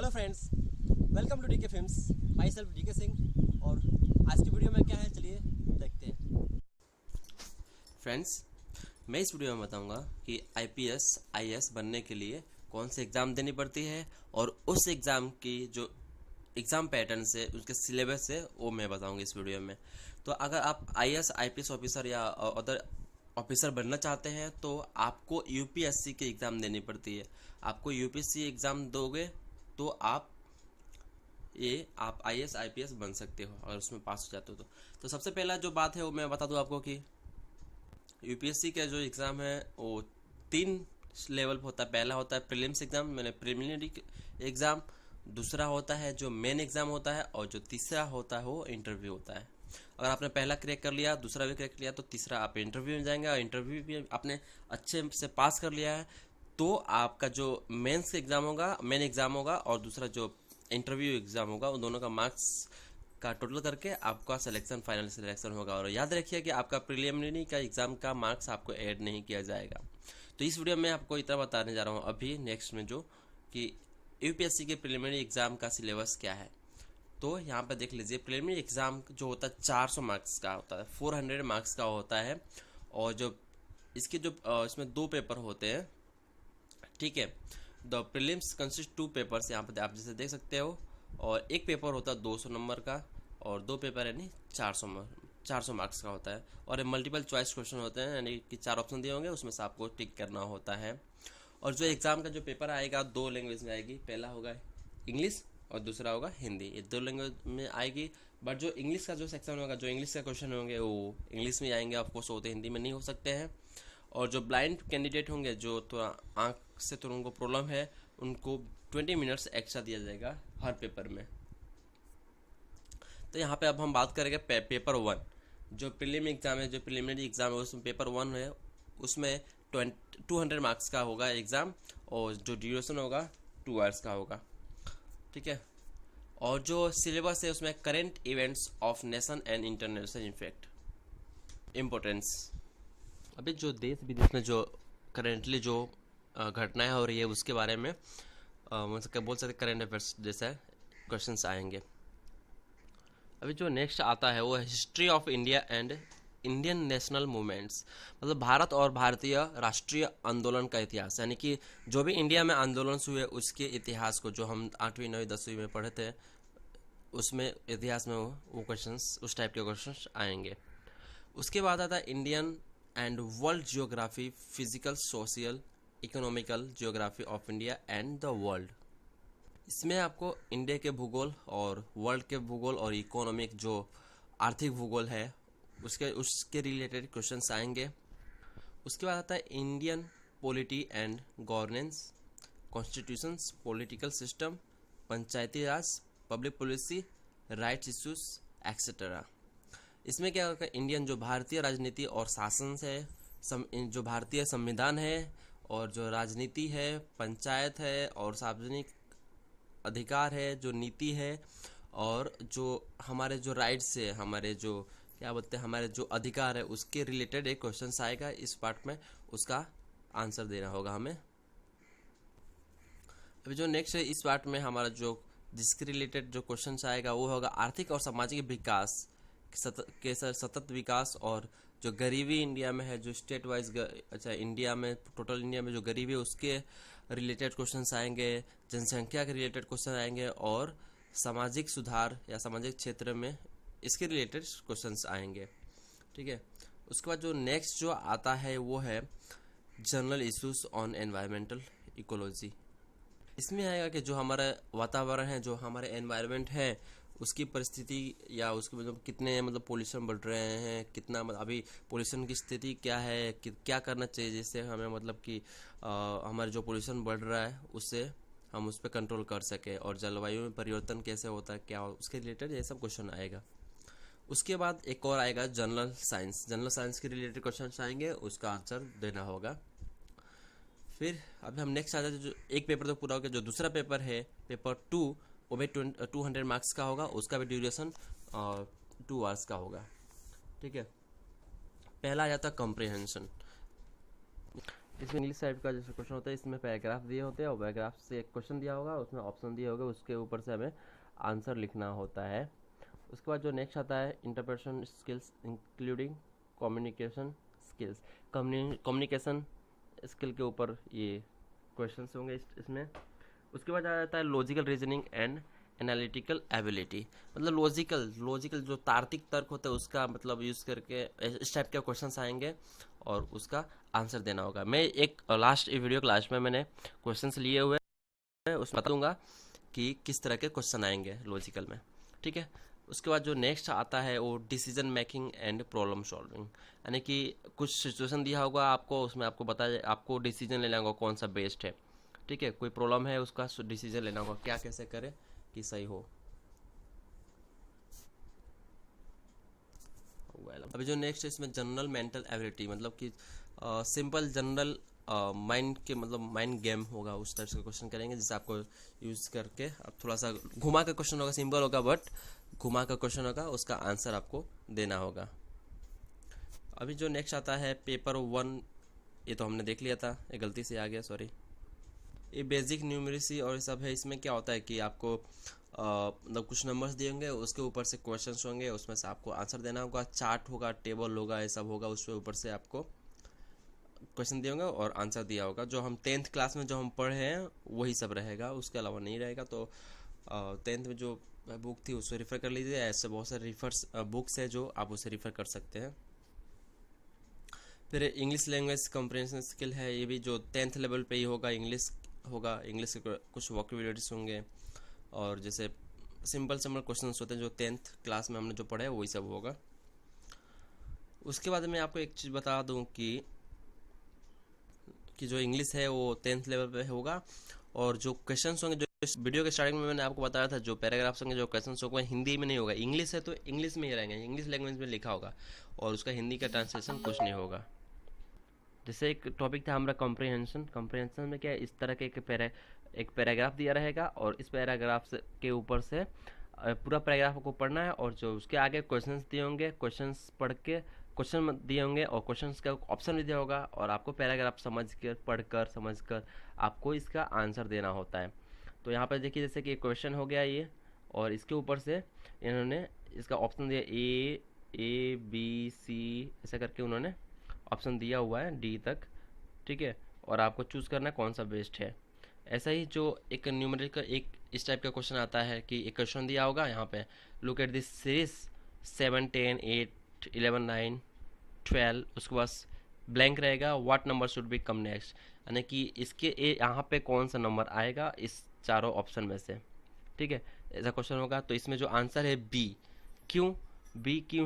Hello friends, welcome to DK films. Myself DK Singh. और आज की वीडियो में क्या है, चलिए देखते हैं। फ्रेंड्स, मैं इस वीडियो में बताऊंगा कि आईपीएस आईएएस बनने के लिए कौन से एग्ज़ाम देनी पड़ती है और उस एग्ज़ाम की जो एग्ज़ाम पैटर्न से उसके सिलेबस है वो मैं बताऊंगा इस वीडियो में। तो अगर आप आईएएस आईपीएस ऑफिसर या अदर ऑफिसर बनना चाहते हैं तो आपको यूपीएससी की एग्ज़ाम देनी पड़ती है। आपको यूपीएससी एग्ज़ाम दोगे तो आप आईएएस आईपीएस बन सकते हो अगर उसमें पास हो जाते हो तो सबसे पहला जो बात है वो मैं बता दूं आपको कि यूपीएससी का जो एग्ज़ाम है वो 3 लेवल पर होता है। पहला होता है प्रीलिम्स एग्ज़ाम, मैंने प्रिलिमिनरी एग्ज़ाम। दूसरा होता है जो मेन एग्ज़ाम होता है, और जो तीसरा होता है वो इंटरव्यू होता है। अगर आपने पहला क्रैक कर लिया, दूसरा भी क्रैक लिया, तो तीसरा आप इंटरव्यू में जाएंगे, और इंटरव्यू भी आपने अच्छे से पास कर लिया है तो आपका जो मेंस एग्ज़ाम होगा, मेन एग्ज़ाम होगा, और दूसरा जो इंटरव्यू एग्ज़ाम होगा, उन दोनों का मार्क्स का टोटल करके आपका सिलेक्शन, फाइनल सिलेक्शन होगा। और याद रखिए कि आपका प्रीलिमिनरी का एग्ज़ाम का मार्क्स आपको ऐड नहीं किया जाएगा। तो इस वीडियो में आपको इतना बताने जा रहा हूँ अभी नेक्स्ट में जो कि यूपीएससी के प्रीलिमिनरी एग्ज़ाम का सिलेबस क्या है। तो यहाँ पर देख लीजिए, प्रीलिमिनरी एग्ज़ाम जो होता है 400 मार्क्स का होता है, 400 मार्क्स का होता है। और जो इसके जो इसमें 2 पेपर होते हैं, ठीक है। द प्रीलिम्स कंसिस्ट 2 पेपर्स, यहाँ पर आप जैसे देख सकते हो। और एक पेपर होता है 200 नंबर का, और 2 पेपर यानी 400 मार्क्स का होता है। और मल्टीपल चॉइस क्वेश्चन होते हैं, यानी कि 4 ऑप्शन दिए होंगे, उसमें से आपको टिक करना होता है। और जो एग्ज़ाम का जो पेपर आएगा 2 लैंग्वेज में आएगी। पहला होगा इंग्लिश और दूसरा होगा हिंदी। ये 2 लैंग्वेज में आएगी। बट जो इंग्लिश का जो सेक्शन होगा, जो इंग्लिश का क्वेश्चन होंगे वो इंग्लिश में आएंगे, ऑफकोर्स होते हिंदी में नहीं हो सकते हैं। और जो ब्लाइंड कैंडिडेट होंगे, जो थोड़ा आँख से तो उनको प्रॉब्लम है, उनको 20 मिनट्स एक्स्ट्रा दिया जाएगा हर पेपर में। तो यहाँ पे अब हम बात करेंगे पेपर 1। जो प्रीलिम एग्ज़ाम है, जो प्रीलिमिनरी एग्ज़ाम है, उसमें पेपर 1 है, उसमें 200 मार्क्स का होगा एग्ज़ाम, और जो ड्यूरेशन होगा 2 आवर्स का होगा, ठीक है। और जो सिलेबस है उसमें current events of nation and international effect importance. अभी जो देश विदेश में जो करेंटली जो घटनाएं हो रही है उसके बारे में मतलब बोल सकते करेंट अफेयर्स जैसा क्वेश्चंस आएंगे। अभी जो नेक्स्ट आता है वो है history of India and Indian national movements, मतलब भारत और भारतीय राष्ट्रीय आंदोलन का इतिहास, यानी कि जो भी इंडिया में आंदोलन हुए उसके इतिहास को, जो हम 8वीं 9वीं 10वीं में पढ़े थे, उसमें इतिहास में वो क्वेश्चंस, उस टाइप के क्वेश्चंस आएंगे। उसके बाद आता है Indian and world geography, physical, social, economical geography of India and the world. इसमें आपको इंडिया के भूगोल और वर्ल्ड के भूगोल और इकोनॉमिक जो आर्थिक भूगोल है उसके रिलेटेड क्वेश्चंस आएंगे। उसके बाद आता है Indian polity and governance, constitutions, political system, Panchayati Raj, public policy, rights issues etcetera. इसमें क्या होगा, इंडियन जो भारतीय राजनीति और शासन है, जो भारतीय संविधान है, और जो राजनीति है, पंचायत है, और सार्वजनिक अधिकार है, जो नीति है, और जो हमारे जो राइट्स है, हमारे जो क्या बोलते हैं, हमारे जो अधिकार है, उसके रिलेटेड एक क्वेश्चन आएगा इस पार्ट में, उसका आंसर देना होगा हमें। अभी जो नेक्स्ट है इस पार्ट में हमारा जो जिसके रिलेटेड जो क्वेश्चन आएगा वो होगा आर्थिक और सामाजिक विकास के सतत विकास, और जो गरीबी इंडिया में है, जो स्टेट वाइज अच्छा इंडिया में, टोटल इंडिया में जो गरीबी है उसके रिलेटेड क्वेश्चंस आएंगे, जनसंख्या के रिलेटेड क्वेश्चन आएंगे, और सामाजिक सुधार या सामाजिक क्षेत्र में इसके रिलेटेड क्वेश्चंस आएंगे, ठीक है। उसके बाद जो नेक्स्ट जो आता है वो है general issues on environmental ecology. इसमें आएगा कि जो हमारा वातावरण है, जो हमारे एनवायरनमेंट है, उसकी परिस्थिति या उसके मतलब कितने मतलब पोल्यूशन बढ़ रहे हैं, कितना मतलब अभी पोल्यूशन की स्थिति क्या है, क्या करना चाहिए जिससे हमें मतलब कि हमारे जो पोल्यूशन बढ़ रहा है उससे हम उस पर कंट्रोल कर सकें, और जलवायु में परिवर्तन कैसे होता है, क्या उसके रिलेटेड ये सब क्वेश्चन आएगा। उसके बाद एक और आएगा जनरल साइंस। जनरल साइंस के रिलेटेड क्वेश्चन आएंगे, उसका आंसर देना होगा। फिर अभी हम नेक्स्ट आ जाते हैं, जो एक पेपर तो पूरा हो गया, जो दूसरा पेपर है पेपर 2, वो भी 200 मार्क्स का होगा, उसका भी ड्यूरेशन 2 आवर्स का होगा, ठीक है। पहला आ जाता है कॉम्प्रिहेंशन। इसमें इंग्लिश टाइप का जैसे क्वेश्चन होता है, इसमें पैराग्राफ दिए होते हैं और पैराग्राफ से एक क्वेश्चन दिया होगा, उसमें ऑप्शन दिए होगा, उसके ऊपर से हमें आंसर लिखना होता है। उसके बाद जो नेक्स्ट आता है interpretation skills including communication skills. Communication skill के ऊपर ये क्वेश्चंस होंगे इसमें। उसके बाद आ जाता है logical reasoning and analytical ability, मतलब लॉजिकल जो तार्किक तर्क होता है उसका मतलब यूज़ करके इस टाइप के क्वेश्चंस आएंगे और उसका आंसर देना होगा। मैं एक वीडियो क्लास में मैंने क्वेश्चंस लिए हुए हैं, उसमें बताऊंगा कि किस तरह के क्वेश्चन आएंगे लॉजिकल में, ठीक है। उसके बाद जो नेक्स्ट आता है वो decision making and problem solving, यानी कि कुछ सिचुएशन दिया होगा आपको, उसमें आपको बताया आपको डिसीजन लेना होगा कौन सा बेस्ट है, ठीक है। कोई प्रॉब्लम है उसका डिसीजन लेना होगा, क्या कैसे करें कि सही हो। अभी जो नेक्स्ट है इसमें जनरल मेंटल एबिलिटी, मतलब कि सिंपल जनरल माइंड के मतलब माइंड गेम होगा, उस टाइप से क्वेश्चन करेंगे जिससे आपको यूज करके अब थोड़ा सा घुमा का क्वेश्चन होगा, सिंपल होगा बट घुमा का क्वेश्चन होगा, उसका आंसर आपको देना होगा। अभी जो नेक्स्ट आता है पेपर 1, ये तो हमने देख लिया था, ये गलती से आ गया, सॉरी। ये बेसिक न्यूमेरिसी और सब है। इसमें क्या होता है कि आपको मतलब कुछ नंबर्स दिए होंगे, उसके ऊपर से क्वेश्चंस होंगे, उसमें से आपको आंसर देना होगा, चार्ट होगा, टेबल होगा, ये सब होगा, उसके ऊपर से आपको क्वेश्चन दिए होंगे और आंसर दिया होगा। जो हम 10th क्लास में जो हम पढ़े हैं वही सब रहेगा, उसके अलावा नहीं रहेगा। तो 10th में जो बुक थी उसको रेफ़र कर लीजिए, ऐसे बहुत सारे बुक्स है जो आप उसे रेफ़र कर सकते हैं। फिर इंग्लिश लैंग्वेज कंप्रिहेंशन स्किल है, ये भी जो 10th लेवल पे ही होगा, इंग्लिश होगा, इंग्लिश के कुछ वोकैबुलरीज होंगे और जैसे सिंपल क्वेश्चंस होते हैं जो 10th क्लास में हमने जो पढ़ा है वही सब होगा। उसके बाद मैं आपको एक चीज़ बता दूं कि जो इंग्लिश है वो 10th लेवल पे होगा और जो क्वेश्चंस होंगे, जो इस वीडियो के स्टार्टिंग में मैंने आपको बताया था, जो पैराग्राफ्स होंगे, जो क्वेश्चंस होंगे हिंदी में नहीं होगा, इंग्लिश है तो इंग्लिश में ही रहेंगे, इंग्लिश लैंग्वेज में लिखा होगा और उसका हिंदी का ट्रांसलेशन कुछ नहीं होगा। जैसे एक टॉपिक था हमारा कॉम्प्रिहेंशन में क्या है, इस तरह के एक पैराग्राफ दिया रहेगा और इस पैराग्राफ के ऊपर से पूरा पैराग्राफ को पढ़ना है और जो उसके आगे क्वेश्चंस दिए होंगे, क्वेश्चंस पढ़ के क्वेश्चन दिए होंगे और क्वेश्चंस का ऑप्शन भी दिया होगा और आपको पैराग्राफ समझकर आपको इसका आंसर देना होता है। तो यहाँ पर देखिए जैसे कि क्वेश्चन हो गया ये और इसके ऊपर से इन्होंने इसका ऑप्शन दिया ए बी सी ऐसा करके उन्होंने ऑप्शन दिया हुआ है डी तक, ठीक है। और आपको चूज़ करना है कौन सा बेस्ट है। ऐसा ही जो एक न्यूमेरिकल एक इस टाइप का क्वेश्चन आता है कि एक क्वेश्चन दिया होगा यहाँ पे, लुक एट दिस सीरीज 7 10 8 11 9 12, उसके बाद ब्लैंक रहेगा, what number should be come next, यानी कि इसके यहाँ पे कौन सा नंबर आएगा इस चारों ऑप्शन में से, ठीक है। ऐसा क्वेश्चन होगा तो इसमें जो आंसर है बी। क्यों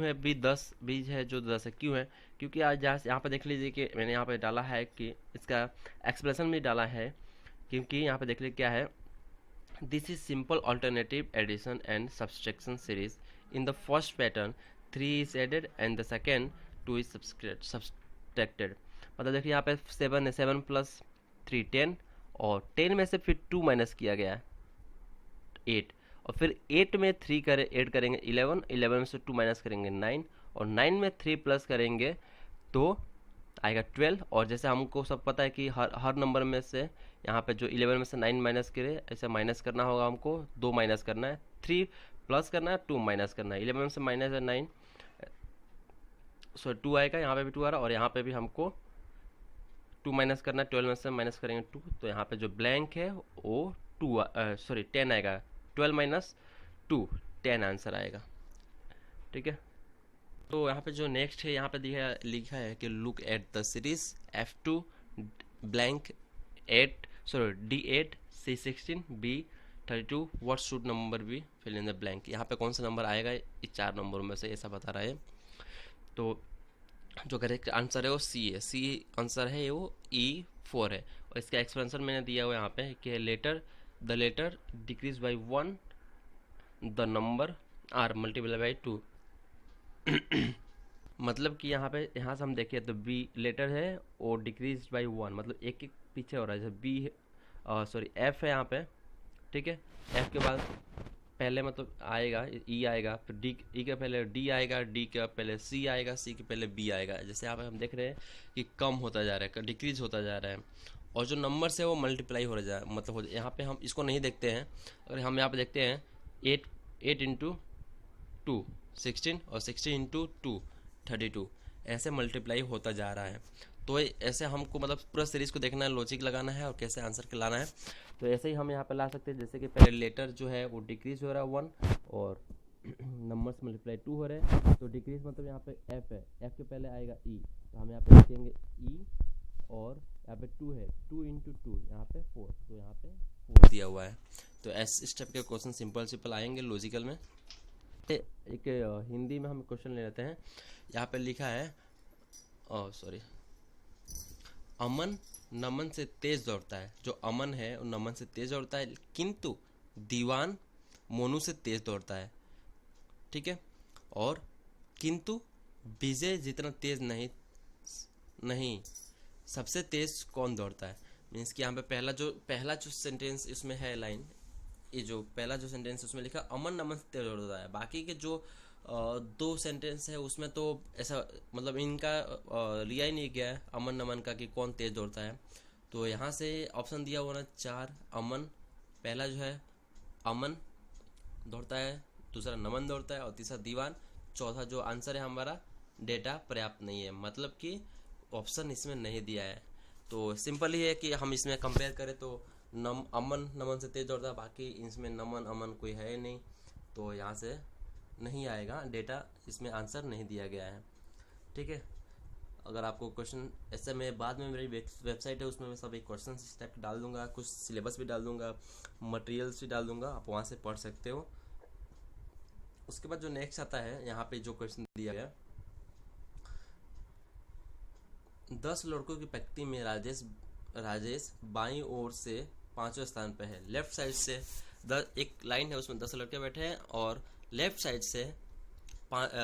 है? बी है जो 10 है, क्यों है? क्योंकि आज यहाँ पे देख लीजिए कि मैंने यहाँ पे डाला है कि इसका एक्सप्लेनेशन भी डाला है, क्योंकि यहाँ पे देख लीजिए क्या है, this is simple alternative addition and subtraction series in the first pattern 3 is added and the second 2 is subtracted. मतलब देखिए यहाँ पे 7 है, 7 प्लस 3 10 और 10 में से फिर 2 माइनस किया गया है 8 और फिर 8 में 3 ऐड करेंगे 11, 11 में से 2 माइनस करेंगे 9 और 9 में 3 प्लस करेंगे तो आएगा 12। और जैसे हमको सब पता है कि हर नंबर में से यहाँ पे जो 11 में से 9 माइनस करे, ऐसे माइनस करना होगा हमको, 2 माइनस करना है, 3 प्लस करना है, 2 माइनस करना है। 11 में से माइनस है 9, सो 2 आएगा, यहाँ पे भी 2 आ रहा है और यहाँ पे भी हमको 2 माइनस करना है, 12 में से माइनस करेंगे 2, तो यहाँ पे जो ब्लैंक है वो 10 आएगा, 12 माइनस 2 10 आंसर आएगा, ठीक है। तो यहाँ पे जो नेक्स्ट है यहाँ पे लिखा है कि look at the series F2 blank D8 C16 B32 what should number be fill in the blank. यहाँ पे कौन सा नंबर आएगा इस 4 नंबरों में से, ऐसा बता रहा है। तो जो करेक्ट आंसर है वो सी है, सी आंसर है वो E4 है। और इसका एक्सप्लेनेशन मैंने दिया हुआ यहाँ पे कि the letter decrease by 1 the number are multiply by 2। मतलब कि यहाँ से हम देखें तो बी लेटर है वो डिक्रीज बाई 1, मतलब एक पीछे हो रहा है। जैसे बी एफ है यहाँ पे, ठीक है। एफ के बाद पहले मतलब आएगा ई आएगा, फिर डी, ई के पहले डी आएगा, डी के पहले सी आएगा, सी के पहले बी आएगा। जैसे यहाँ पे हम देख रहे हैं कि कम होता जा रहा है, डिक्रीज होता जा रहा है, और जो नंबर से वो मल्टीप्लाई हो रहा है, मतलब यहाँ पे हम इसको नहीं देखते हैं। अगर हम यहाँ पे देखते हैं 8 इंटू 2 16 और 16 इंटू 2 32, ऐसे मल्टीप्लाई होता जा रहा है। तो ऐसे हमको मतलब पूरा सीरीज को देखना है, लॉजिक लगाना है और कैसे आंसर के लाना है। तो ऐसे ही हम यहाँ पे ला सकते हैं, जैसे कि पहले लेटर जो है वो डिक्रीज हो रहा है 1 और नंबर्स मल्टीप्लाई 2 हो रहे हैं। तो डिक्रीज मतलब यहाँ पे एफ है, एफ के पहले आएगा ई, तो हम यहाँ पे लिखेंगे ई, और यहाँ पे 2 है, 2 इंटू 2 यहाँ पे 4, तो यहाँ पे 4 दिया हुआ है। तो इस टाइप के क्वेश्चन सिंपल आएंगे लॉजिकल में। एक हिंदी में हम क्वेश्चन ले लेते हैं। यहाँ पे लिखा है सॉरी, अमन नमन से तेज दौड़ता है। जो अमन है वो नमन से तेज दौड़ता है, किंतु दीवान मोनू से तेज दौड़ता है, ठीक है। और किंतु विजय जितना तेज नहीं सबसे तेज कौन दौड़ता है। मीन्स कि यहाँ पे पहला जो सेंटेंस इसमें है लाइन, ये जो पहला जो सेंटेंस उसमें लिखा अमन नमन से तेज दौड़ता है। बाकी के जो 2 सेंटेंस है उसमें तो ऐसा मतलब इनका लिया ही नहीं गया है अमन नमन का कि कौन तेज दौड़ता है। तो यहाँ से ऑप्शन दिया हुआ ना 4 अमन, पहला जो है अमन दौड़ता है, दूसरा नमन दौड़ता है और तीसरा दीवान, चौथा जो आंसर है हमारा डेटा पर्याप्त नहीं है, मतलब कि ऑप्शन इसमें नहीं दिया है। तो सिंपल ही है कि हम इसमें कंपेयर करें तो अमन नमन से तेज दौड़ता है, बाकी इसमें नमन अमन कोई है नहीं, तो यहाँ से नहीं आएगा डेटा, इसमें आंसर नहीं दिया गया है, ठीक है। अगर आपको क्वेश्चन ऐसे में बाद में मेरी वेबसाइट है उसमें मैं सभी क्वेश्चन इस टाइप डाल दूंगा, कुछ सिलेबस भी डाल दूंगा, मटेरियल्स भी डाल दूंगा, आप वहाँ से पढ़ सकते हो। उसके बाद जो नेक्स्ट आता है यहाँ पे जो क्वेश्चन दिया गया, 10 लड़कों की पंक्ति में राजेश बाईं ओर से 5वें स्थान पे है। लेफ्ट साइड से एक लाइन है उसमें 10 लड़के बैठे हैं और लेफ्ट साइड से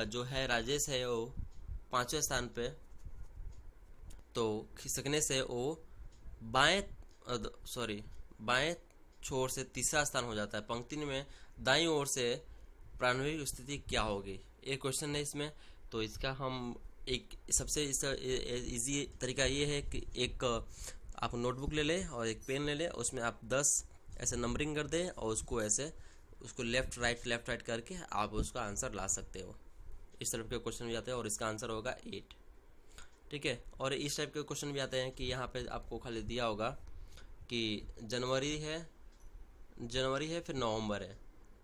जो है राजेश है वो 5वें स्थान पे, तो खिसकने से वो बाएं छोर से तीसरा स्थान हो जाता है। पंक्ति में दाईं ओर से प्रारंभिक स्थिति क्या होगी, एक क्वेश्चन है इसमें। तो इसका हम एक सबसे इजी तरीका ये है कि एक आप नोटबुक ले लें और एक पेन ले लें, उसमें आप 10 ऐसे नंबरिंग कर दें और उसको लेफ्ट राइट करके आप उसका आंसर ला सकते हो। इस तरह के क्वेश्चन भी आते हैं और इसका आंसर होगा 8, ठीक है। और इस टाइप के क्वेश्चन भी आते हैं कि यहाँ पे आपको खाली दिया होगा कि जनवरी है फिर नवंबर है,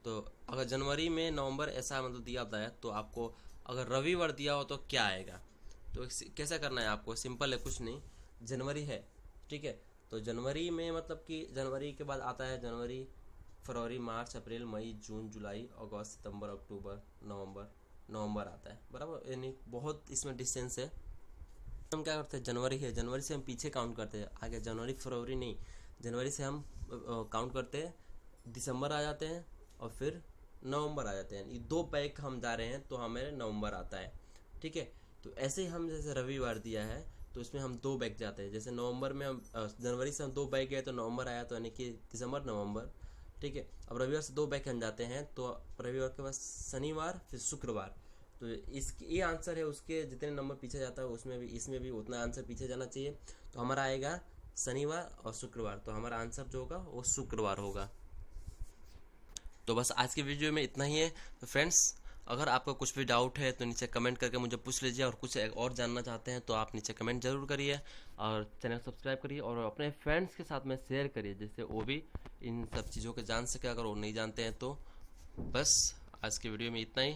तो अगर जनवरी में नवंबर ऐसा मतलब दिया होता है, तो आपको अगर रविवार दिया हो तो क्या आएगा। तो कैसा करना है आपको, सिंपल है, कुछ नहीं, जनवरी है, ठीक है, तो जनवरी में मतलब कि जनवरी के बाद आता है जनवरी, फरवरी, मार्च, अप्रैल, मई, जून, जुलाई, अगस्त, सितंबर, अक्टूबर, नवंबर आता है, बराबर। यानी बहुत इसमें डिस्टेंस है। हम क्या करते हैं, जनवरी है, जनवरी से हम पीछे काउंट करते हैं, आगे जनवरी फरवरी नहीं, जनवरी से हम काउंट करते हैं, दिसंबर आ जाते हैं और फिर नवंबर आ जाते हैं। ये 2 बैक हम जा रहे हैं तो हमें नवंबर आता है, ठीक है। तो ऐसे ही हम जैसे रविवार दिया है तो इसमें हम 2 बैक जाते हैं, जैसे नवंबर में हम जनवरी से हम 2 बैक गए तो नवंबर आया, तो यानी कि दिसंबर नवंबर, ठीक है। अब रविवार से 2 बैक हम जाते हैं तो रविवार के बाद शनिवार फिर शुक्रवार, तो ये आंसर है। उसके जितने नंबर पीछे जाता है उसमें भी इसमें भी उतना आंसर पीछे जाना चाहिए, तो हमारा आएगा शनिवार और शुक्रवार, तो हमारा आंसर जो होगा वो शुक्रवार होगा। तो बस आज की वीडियो में इतना ही है। तो फ्रेंड्स, अगर आपका कुछ भी डाउट है तो नीचे कमेंट करके मुझे पूछ लीजिए, और कुछ और जानना चाहते हैं तो आप नीचे कमेंट जरूर करिए और चैनल सब्सक्राइब करिए और अपने फ्रेंड्स के साथ में शेयर करिए, जिससे वो भी इन सब चीज़ों को जान सके अगर वो नहीं जानते हैं तो। बस आज की वीडियो में इतना ही।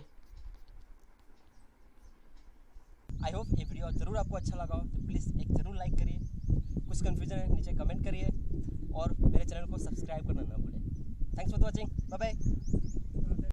आई होप ये वीडियो जरूर आपको अच्छा लगा हो, तो प्लीज़ एक ज़रूर लाइक करिए, कुछ कन्फ्यूजन है नीचे कमेंट करिए और मेरे चैनल को सब्सक्राइब करना ना भूलें। Thanks for watching, bye bye.